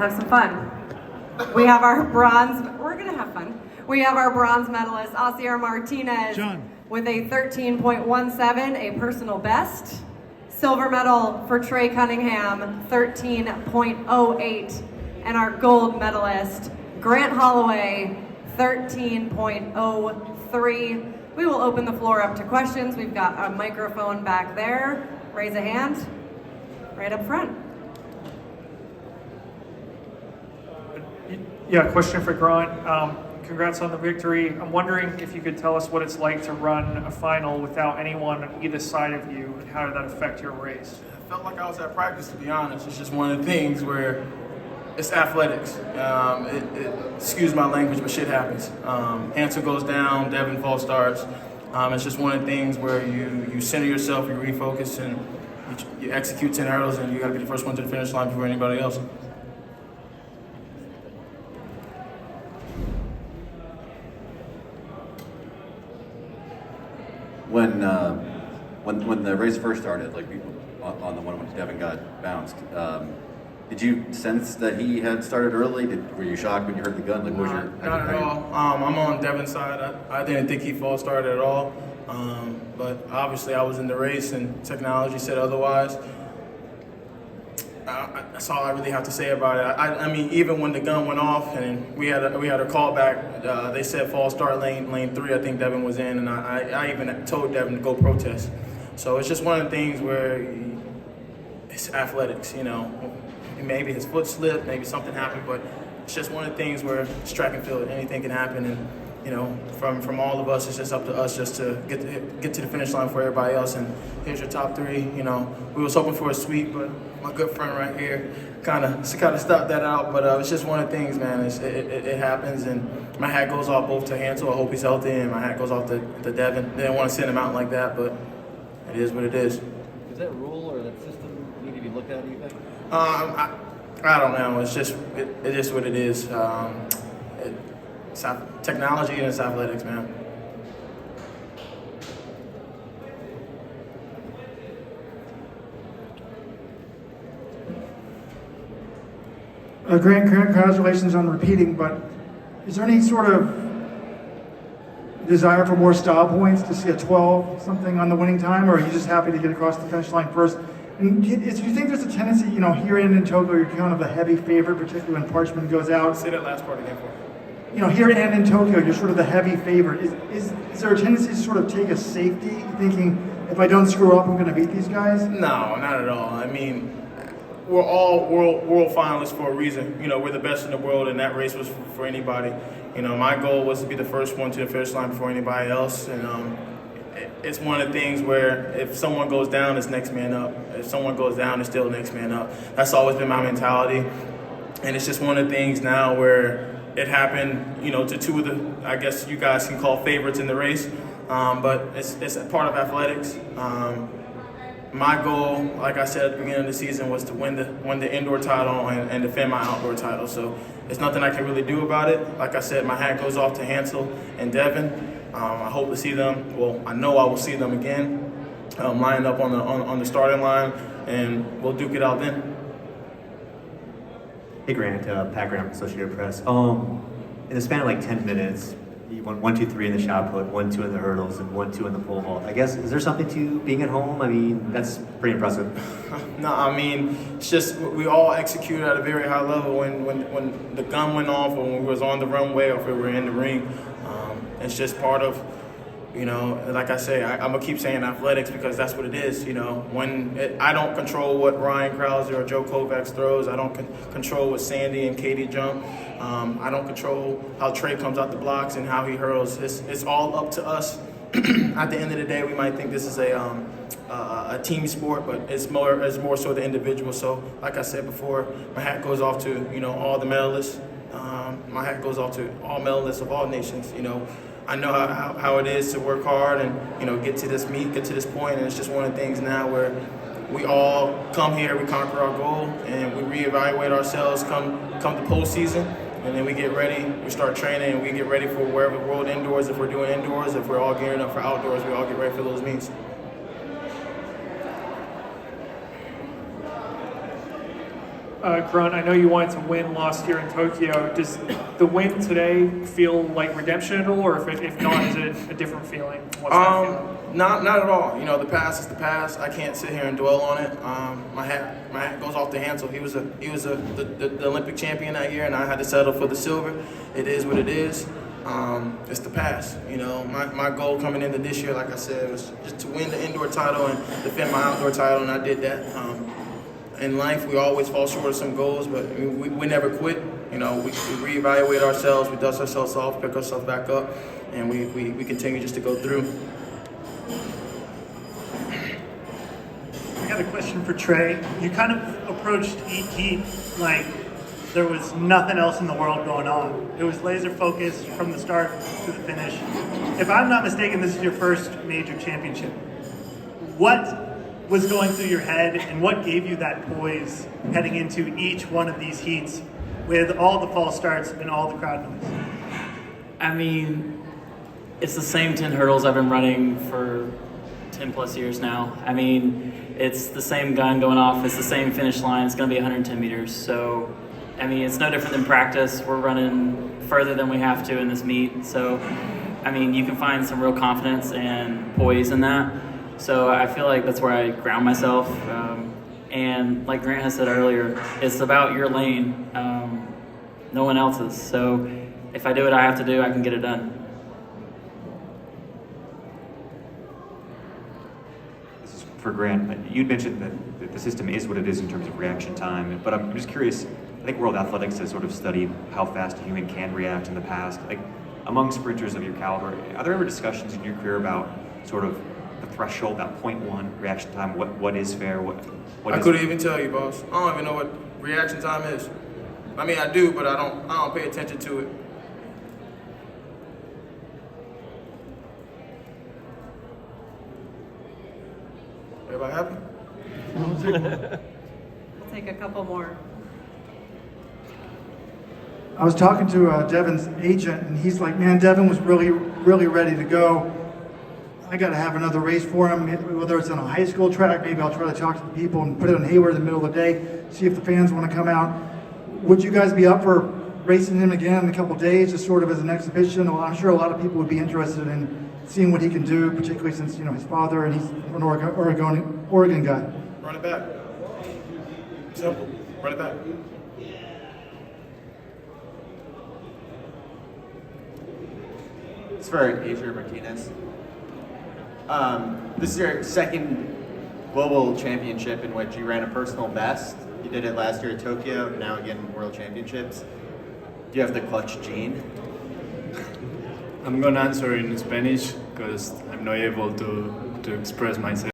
have some fun. We have our bronze, we're gonna have fun. We have our bronze medalist, Asier Martinez, with a 13.17, a personal best. Silver medal for Trey Cunningham, 13.08. And our gold medalist, Grant Holloway, 13.03. We will open the floor up to questions. We've got a microphone back there. Raise a hand, right up front. Yeah, question for Grant. Congrats on the victory. I'm wondering if you could tell us what it's like to run a final without anyone on either side of you, and how did that affect your race? I felt like I was at practice, to be honest. It's just one of the things where it's athletics. Excuse my language, but shit happens. Answer goes down, Devon false starts. It's just one of the things where you center yourself, you refocus, and you execute 10 hurdles, and you got to be the first one to the finish line before anybody else. When the race first started, like on the one when Devon got bounced, did you sense that he had started early? Were you shocked when you heard the gun? Like, what was your? Not at all. I'm on Devon's side. I didn't think he false started at all. But obviously, I was in the race, and technology said otherwise. That's all I really have to say about it. I mean, even when the gun went off and we had a call back, they said false start lane 3. I think Devon was in, and I even told Devon to go protest. So it's just one of the things where it's athletics, you know. Maybe his foot slipped, maybe something happened, but it's just one of the things where it's track and field. Anything can happen, and you know, from all of us, it's just up to us just to get to the finish line for everybody else. And here's your top 3. You know, we was hoping for a sweep, but my good friend right here kind of stopped that out. But it's just one of the things, man. It happens, and my hat goes off both to Hansel. I hope he's healthy, and my hat goes off to Devon. They didn't want to send him out like that, but it is what it is. Is that rule or that system need to be looked at? Do you think? I don't know. It's just it is what it is. It's technology and it's athletics, man. Grant, congratulations on repeating, but is there any sort of desire for more style points to see a 12 something on the winning time, or are you just happy to get across the finish line first? And do you think there's a tendency, you know, here in Tokyo, you're kind of a heavy favorite, particularly when Parchman goes out? Say that last part again for me. You know, here and in Tokyo, you're sort of the heavy favorite. Is there a tendency to sort of take a safety, thinking, if I don't screw up, I'm going to beat these guys? No, not at all. I mean, we're all world finalists for a reason. You know, we're the best in the world, and that race was for anybody. You know, my goal was to be the first one to the finish line before anybody else, and it's one of the things where if someone goes down, it's next man up. If someone goes down, it's still next man up. That's always been my mentality, and it's just one of the things now where it happened, you know, to 2 of the, I guess you guys can call favorites in the race, but it's a part of athletics. My goal, like I said at the beginning of the season, was to win the indoor title and defend my outdoor title. So it's nothing I can really do about it. Like I said, my hat goes off to Hansel and Devon. I hope to see them. Well, I know I will see them again, lining up on the starting line, and we'll duke it out then. Hey Grant, Pat Graham, Associated Press. In the span of like 10 minutes, you won 1, 2, 3 in the shot put, 1, 2 in the hurdles, and 1, 2 in the pole vault. I guess, is there something to being at home? I mean, that's pretty impressive. No, I mean, it's just we all executed at a very high level when the gun went off, or when we was on the runway, or if we were in the ring. It's just part of, you know, like I say, I'm going to keep saying athletics because that's what it is, you know. I don't control what Ryan Krause or Joe Kovacs throws. I don't control what Sandy and Katie jump. I don't control how Trey comes out the blocks and how he hurls. It's all up to us. At the end of the day, we might think this is a team sport, but it's more so the individual. So, like I said before, my hat goes off to, you know, all the medalists. My hat goes off to all medalists of all nations, you know. I know how it is to work hard and, you know, get to this point, and it's just one of the things now where we all come here, we conquer our goal, and we reevaluate ourselves come the postseason, and then we get ready, we start training, and we get ready for wherever world indoors, if we're doing indoors, if we're all gearing up for outdoors, we all get ready for those meets. Grunt, I know you wanted to win last year in Tokyo. Does the win today feel like redemption at all, or if not, is it a different feeling? What's that feeling? Not at all. You know, the past is the past. I can't sit here and dwell on it. My hat goes off to Hansel. He was the Olympic champion that year, and I had to settle for the silver. It is what it is. It's the past. You know, my goal coming into this year, like I said, was just to win the indoor title and defend my outdoor title, and I did that. In life, we always fall short of some goals, but we never quit. You know, we reevaluate ourselves, we dust ourselves off, pick ourselves back up, and we continue just to go through. I got a question for Trey. You kind of approached heat like there was nothing else in the world going on. It was laser focused from the start to the finish. If I'm not mistaken, this is your first major championship. What was going through your head, and what gave you that poise heading into each one of these heats with all the false starts and all the crowd noise? I mean, it's the same 10 hurdles I've been running for 10 plus years now. I mean, it's the same gun going off, it's the same finish line, it's going to be 110 meters. So, I mean, it's no different than practice. We're running further than we have to in this meet. So, I mean, you can find some real confidence and poise in that. So I feel like that's where I ground myself. And like Grant has said earlier, it's about your lane, no one else's. So if I do what I have to do, I can get it done. This is for Grant. You'd mentioned that the system is what it is in terms of reaction time, but I'm just curious, I think World Athletics has sort of studied how fast a human can react in the past. Like, among sprinters of your caliber, are there ever discussions in your career about sort of the threshold, that 0.1 reaction time? What is fair? What I is couldn't even tell you, boss. I don't even know what reaction time is. I mean, I do, but I don't pay attention to it. Everybody happy? We'll take a couple more. I was talking to Devon's agent, and he's like, man, Devon was really ready to go. I got to have another race for him, whether it's on a high school track. Maybe I'll try to talk to the people and put it on Hayward in the middle of the day, see if the fans want to come out. Would you guys be up for racing him again in a couple days, just sort of as an exhibition? Well, I'm sure a lot of people would be interested in seeing what he can do, particularly since, you know, his father and he's an Oregon guy. Run it back. Simple. Run it back. It's for Adrian Martinez. This is your second global championship in which you ran a personal best. You did it last year at Tokyo, now again World Championships. Do you have the clutch gene? I'm gonna answer in Spanish because I'm not able to express myself.